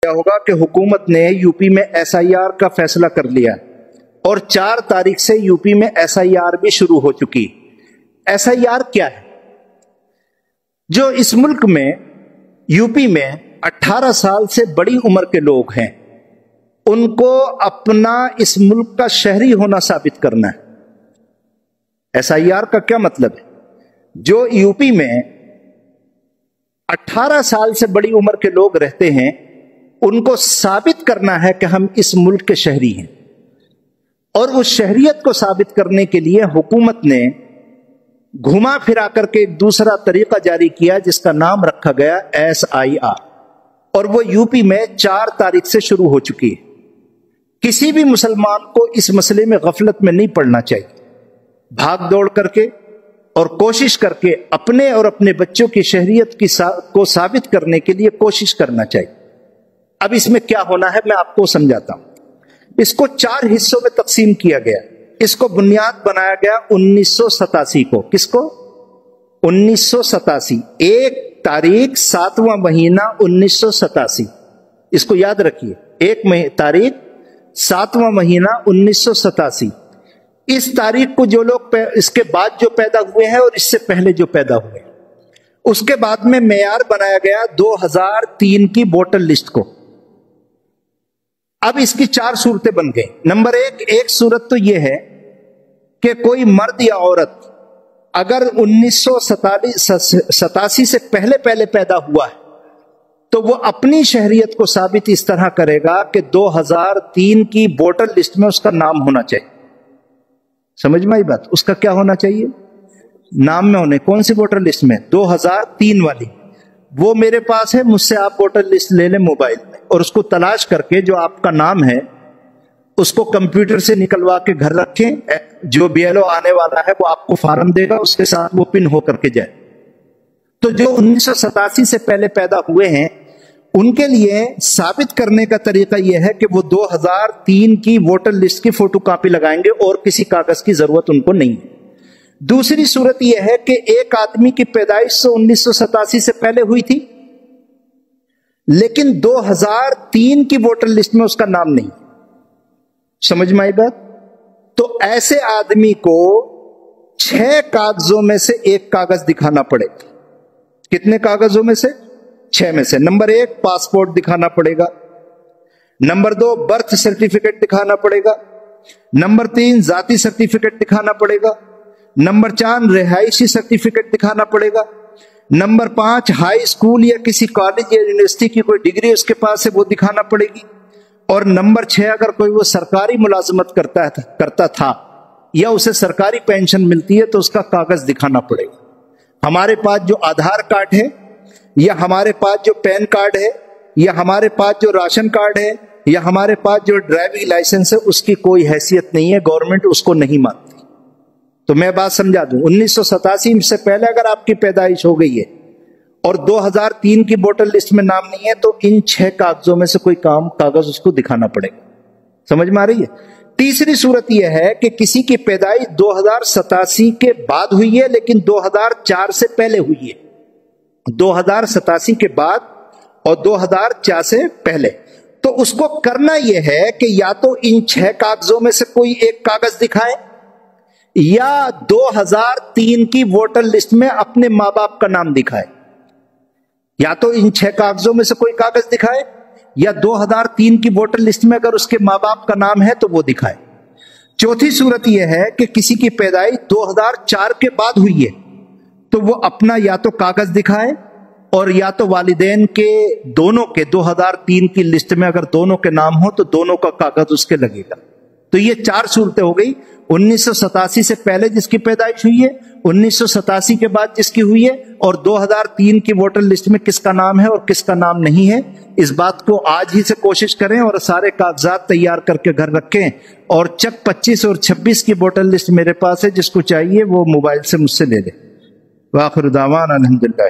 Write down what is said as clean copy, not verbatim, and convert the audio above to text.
होगा कि हुकूमत ने यूपी में एसआईआर का फैसला कर लिया और 4 तारीख से यूपी में एसआईआर भी शुरू हो चुकी। एसआईआर क्या है? जो इस मुल्क में यूपी में 18 साल से बड़ी उम्र के लोग हैं, उनको अपना इस मुल्क का शहरी होना साबित करना है। एसआईआर का क्या मतलब है? जो यूपी में 18 साल से बड़ी उम्र के लोग रहते हैं, उनको साबित करना है कि हम इस मुल्क के शहरी हैं। और उस शहरियत को साबित करने के लिए हुकूमत ने घुमा फिरा करके एक दूसरा तरीका जारी किया जिसका नाम रखा गया एसआईआर, और वो यूपी में 4 तारीख से शुरू हो चुकी है। किसी भी मुसलमान को इस मसले में गफलत में नहीं पड़ना चाहिए। भाग दौड़ करके और कोशिश करके अपने और अपने बच्चों की शहरियत को साबित करने के लिए कोशिश करना चाहिए। अब इसमें क्या होना है मैं आपको समझाता हूं। इसको 4 हिस्सों में तकसीम किया गया। इसको बुनियाद बनाया गया 1987 को। किसको? 1987, 1 तारीख 7वां महीना 1987। इसको याद रखिए, 1 तारीख 7वां महीना 1987। इस तारीख को जो लोग इसके बाद जो पैदा हुए हैं और इससे पहले जो पैदा हुए, उसके बाद में मेयार बनाया गया 2003 की वोटर लिस्ट को। अब इसकी 4 सूरतें बन गई। नंबर 1, एक सूरत तो यह है कि कोई मर्द या औरत अगर 1987 से पहले पैदा हुआ है तो वो अपनी शहरियत को साबित इस तरह करेगा कि 2003 की वोटर लिस्ट में उसका नाम होना चाहिए। समझ में आई बात? उसका क्या होना चाहिए? नाम में होने। कौन सी वोटर लिस्ट में? 2003 वाली। वो मेरे पास है, मुझसे आप वोटर लिस्ट ले लें मोबाइल में, और उसको तलाश करके जो आपका नाम है उसको कंप्यूटर से निकलवा के घर रखें। जो बीएलओ आने वाला है वो आपको फार्म देगा, उसके साथ वो पिन हो करके जाए। तो जो 1987 से पहले पैदा हुए हैं उनके लिए साबित करने का तरीका यह है कि वो 2003 की वोटर लिस्ट की फोटोकॉपी लगाएंगे और किसी कागज की जरूरत उनको नहीं है। दूसरी सूरत यह है कि एक आदमी की पैदाइश 1987 से पहले हुई थी, लेकिन 2003 की वोटर लिस्ट में उसका नाम नहीं। समझ में आई बात? तो ऐसे आदमी को 6 कागजों में से एक कागज दिखाना पड़ेगा। कितने कागजों में से? 6 में से। नंबर 1, पासपोर्ट दिखाना पड़ेगा। नंबर 2, बर्थ सर्टिफिकेट दिखाना पड़ेगा। नंबर 3, जाति सर्टिफिकेट दिखाना पड़ेगा। नंबर 4, रिहायशी सर्टिफिकेट दिखाना पड़ेगा। नंबर 5, हाई स्कूल या किसी कॉलेज या यूनिवर्सिटी की कोई डिग्री उसके पास है वो दिखाना पड़ेगी। और नंबर 6, अगर कोई वो सरकारी मुलाजमत करता था या उसे सरकारी पेंशन मिलती है तो उसका कागज दिखाना पड़ेगा। हमारे पास जो आधार कार्ड है, या हमारे पास जो पैन कार्ड है, या हमारे पास जो राशन कार्ड है, या हमारे पास जो ड्राइविंग लाइसेंस है, उसकी कोई हैसियत नहीं है। गवर्नमेंट उसको नहीं मानती। तो मैं बात समझा दूं, 1987 से पहले अगर आपकी पैदाइश हो गई है और 2003 की वोटर लिस्ट में नाम नहीं है तो इन 6 कागजों में से कोई कागज उसको दिखाना पड़ेगा। समझ में आ रही है? तीसरी सूरत यह है कि किसी की पैदाइश 2087 के बाद हुई है लेकिन 2004 से पहले हुई है। 2087 के बाद और 2004 से पहले, तो उसको करना यह है कि या तो इन 6 कागजों में से कोई एक कागज दिखाए, या 2003 की वोटर लिस्ट में अपने मां बाप का नाम दिखाए। या तो इन 6 कागजों में से कोई कागज दिखाए, या 2003 की वोटर लिस्ट में अगर उसके मां बाप का नाम है तो वो दिखाए। चौथी सूरत यह है कि किसी की पैदाइश 2004 के बाद हुई है तो वो अपना या तो कागज दिखाए, और या तो वालिदैन के दोनों के 2003 की लिस्ट में अगर दोनों के नाम हो तो दोनों का कागज उसके लगेगा। तो ये 4 सूरतें हो गई। 1987 से पहले जिसकी पैदाइश हुई है, 1987 के बाद जिसकी हुई है, और 2003 की वोटर लिस्ट में किसका नाम है और किसका नाम नहीं है। इस बात को आज ही से कोशिश करें और सारे कागजात तैयार करके घर रखें। और चक 25 और 26 की वोटर लिस्ट मेरे पास है, जिसको चाहिए वो मोबाइल से मुझसे ले ले। वाखिर दावाना अल्हम्दुलिल्लाह।